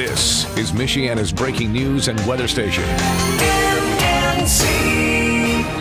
This is Michiana's breaking news and weather station. MNC.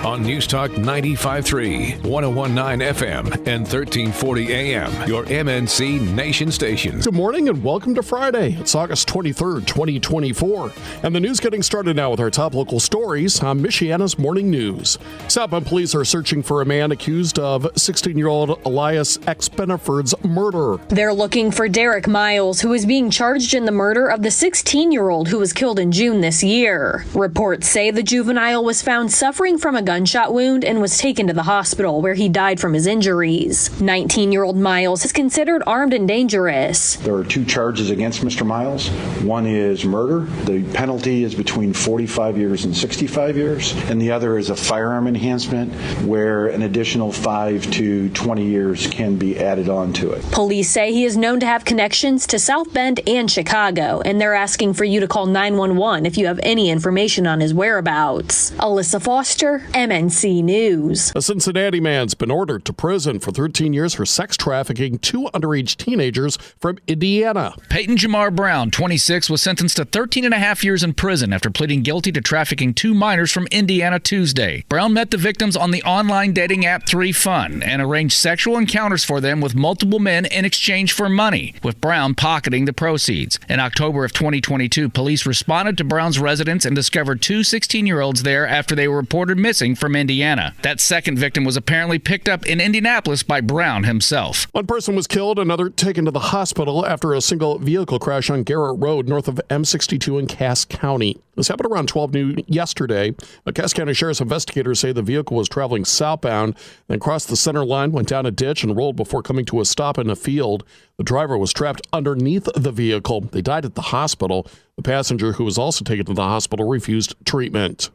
On News Talk 95.3, 101.9 FM, and 1340 AM, your MNC Nation station. Good morning and welcome to Friday. It's August 23rd, 2024. And the news getting started now with our top local stories on Michiana's Morning News. South Bend police are searching for a man accused of 16-year-old Elias Expeniford's murder. They're looking for Derek Miles, who is being charged in the murder of the 16-year-old who was killed in June this year. Reports say the juvenile was found suffering from a gunshot wound and was taken to the hospital where he died from his injuries. 19-year-old Miles is considered armed and dangerous. There are two charges against Mr. Miles. One is murder. The penalty is between 45 years and 65 years. And the other is a firearm enhancement where an additional 5 to 20 years can be added on to it. Police say he is known to have connections to South Bend and Chicago, and they're asking for you to call 911 if you have any information on his whereabouts. Alyssa Foster, MNC News. A Cincinnati man's been ordered to prison for 13 years for sex trafficking two underage teenagers from Indiana. Peyton Jamar Brown, 26, was sentenced to 13 and a half years in prison after pleading guilty to trafficking two minors from Indiana Tuesday. Brown met the victims on the online dating app 3Fun and arranged sexual encounters for them with multiple men in exchange for money, with Brown pocketing the proceeds. In October of 2022, police responded to Brown's residence and discovered two 16-year-olds there after they were reported missing from Indiana. That second victim was apparently picked up in Indianapolis by Brown himself. One person was killed, another taken to the hospital after a single vehicle crash on Garrett Road north of M62 in Cass County. This happened around 12 noon yesterday. The Cass County Sheriff's investigators say the vehicle was traveling southbound, then crossed the center line, went down a ditch, and rolled before coming to a stop in a field. The driver was trapped underneath the vehicle. They died at the hospital. The passenger, who was also taken to the hospital, refused treatment.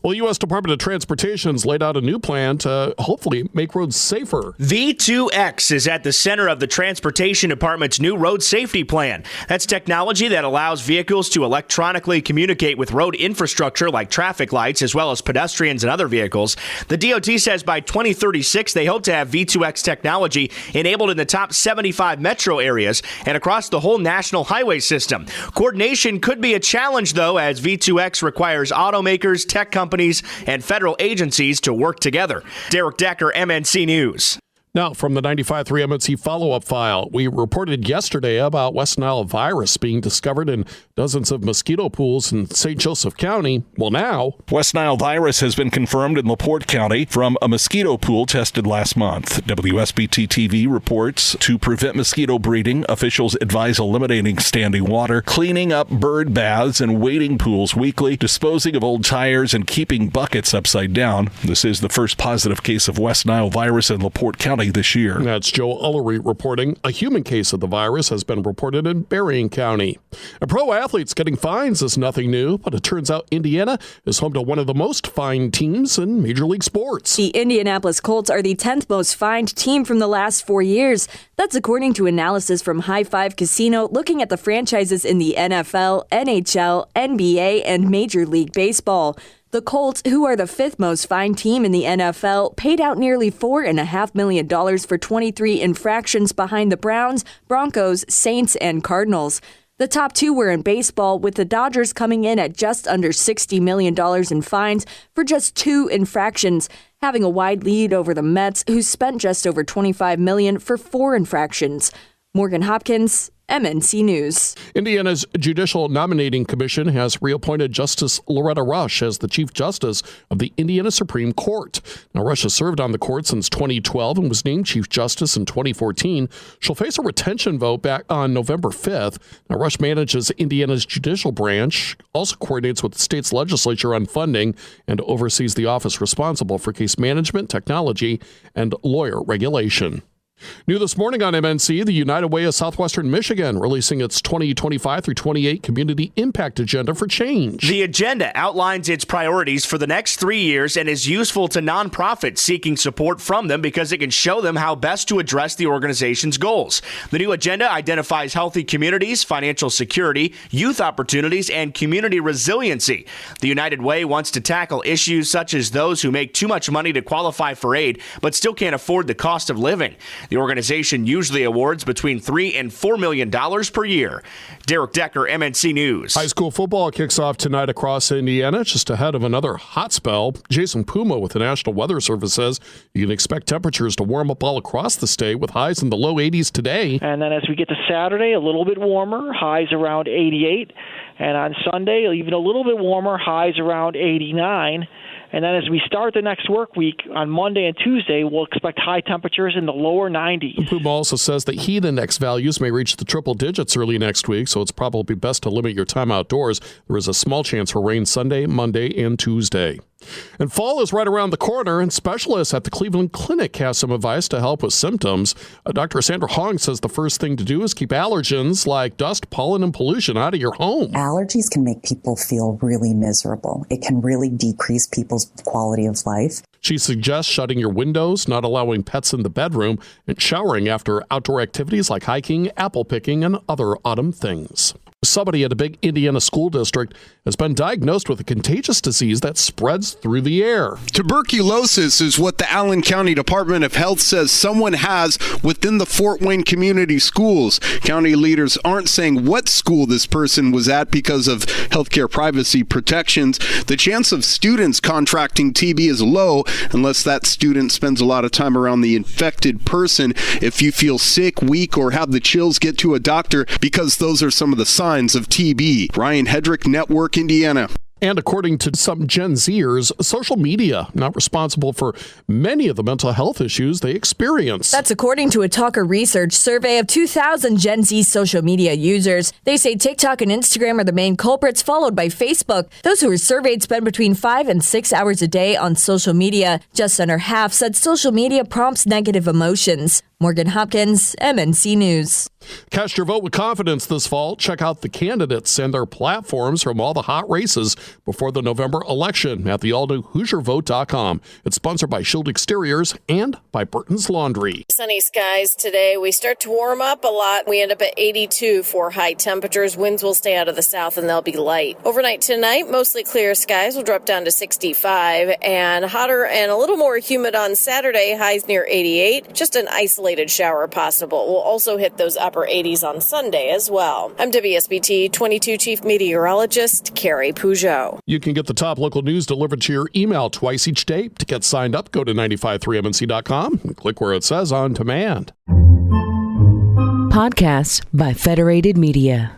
Well, the U.S. Department of Transportation's laid out a new plan to hopefully make roads safer. V2X is at the center of the Transportation Department's new road safety plan. That's technology that allows vehicles to electronically communicate with road infrastructure like traffic lights, as well as pedestrians and other vehicles. The DOT says by 2036, they hope to have V2X technology enabled in the top 75 metro areas and across the whole national highway system. Coordination could be a challenge, though, as V2X requires automakers, tech companies, and federal agencies to work together. Derek Decker, MNC News. Now, from the 95.3 MNC follow-up file, we reported yesterday about West Nile virus being discovered in dozens of mosquito pools in St. Joseph County. Well, now, West Nile virus has been confirmed in LaPorte County from a mosquito pool tested last month. WSBT-TV reports to prevent mosquito breeding, officials advise eliminating standing water, cleaning up bird baths and wading pools weekly, disposing of old tires, and keeping buckets upside down. This is the first positive case of West Nile virus in LaPorte County this year. That's Joe Ullery reporting. A human case of the virus has been reported in Berrien County. And pro athletes getting fines is nothing new, but it turns out Indiana is home to one of the most fined teams in Major League sports. The Indianapolis Colts are the 10th most fined team from the last 4 years. That's according to analysis from High Five Casino, looking at the franchises in the NFL, NHL, NBA, and Major League Baseball. The Colts, who are the 5th most fined team in the NFL, paid out nearly $4.5 million for 23 infractions behind the Browns, Broncos, Saints, and Cardinals. The top two were in baseball, with the Dodgers coming in at just under $60 million in fines for just 2 infractions, having a wide lead over the Mets, who spent just over $25 million for 4 infractions. Morgan Hopkins, MNC News. Indiana's Judicial Nominating Commission has reappointed Justice Loretta Rush as the Chief Justice of the Indiana Supreme Court. Now, Rush has served on the court since 2012 and was named Chief Justice in 2014. She'll face a retention vote back on November 5th. Now, Rush manages Indiana's judicial branch, also coordinates with the state's legislature on funding, and oversees the office responsible for case management, technology, and lawyer regulation. New this morning on MNC, the United Way of Southwestern Michigan releasing its 2025 through 28 Community Impact Agenda for Change. The agenda outlines its priorities for the next 3 years and is useful to nonprofits seeking support from them because it can show them how best to address the organization's goals. The new agenda identifies healthy communities, financial security, youth opportunities, and community resiliency. The United Way wants to tackle issues such as those who make too much money to qualify for aid but still can't afford the cost of living. The organization usually awards between $3 and $4 million per year. Derek Decker, MNC News. High school football kicks off tonight across Indiana, just ahead of another hot spell. Jason Puma with the National Weather Service says you can expect temperatures to warm up all across the state with highs in the low 80s today. And then as we get to Saturday, a little bit warmer, highs around 88. And on Sunday, even a little bit warmer, highs around 89. And then as we start the next work week on Monday and Tuesday, we'll expect high temperatures in the lower 90s. Puma also says that heat index values may reach the triple digits early next week, so it's probably best to limit your time outdoors. There is a small chance for rain Sunday, Monday, and Tuesday. And fall is right around the corner, and specialists at the Cleveland Clinic have some advice to help with symptoms. Dr. Sandra Hong says the first thing to do is keep allergens like dust, pollen, and pollution out of your home. Allergies can make people feel really miserable. It can really decrease people's quality of life. She suggests shutting your windows, not allowing pets in the bedroom, and showering after outdoor activities like hiking, apple picking, and other autumn things. Somebody at a big Indiana school district has been diagnosed with a contagious disease that spreads through the air. Tuberculosis is what the Allen County Department of Health says someone has within the Fort Wayne Community Schools. County leaders aren't saying what school this person was at because of healthcare privacy protections. The chance of students contracting TB is low unless that student spends a lot of time around the infected person. If you feel sick, weak, or have the chills, get to a doctor because those are some of the signs of TB. Ryan Hedrick, Network, Indiana. And according to some Gen Zers, social media not responsible for many of the mental health issues they experience. That's according to a Talker Research survey of 2,000 Gen Z social media users. They say TikTok and Instagram are the main culprits, followed by Facebook. Those who were surveyed spend between 5 and 6 hours a day on social media. Just under half said social media prompts negative emotions. Morgan Hopkins, MNC News. Cast your vote with confidence this fall. Check out the candidates and their platforms from all the hot races before the November election at the all-new HoosierVote.com. It's sponsored by Shield Exteriors and by Burton's Laundry. Sunny skies today. We start to warm up a lot. We end up at 82 for high temperatures. Winds will stay out of the south and they'll be light. Overnight tonight, mostly clear skies will drop down to 65 and hotter and a little more humid on Saturday. Highs near 88. Just an isolated shower possible. We'll also hit those upper 80s on Sunday as well. I'm WSBT 22 Chief Meteorologist Carrie Peugeot. You can get the top local news delivered to your email twice each day. To get signed up, go to 953mnc.com and click where it says On Demand. Podcasts by Federated Media.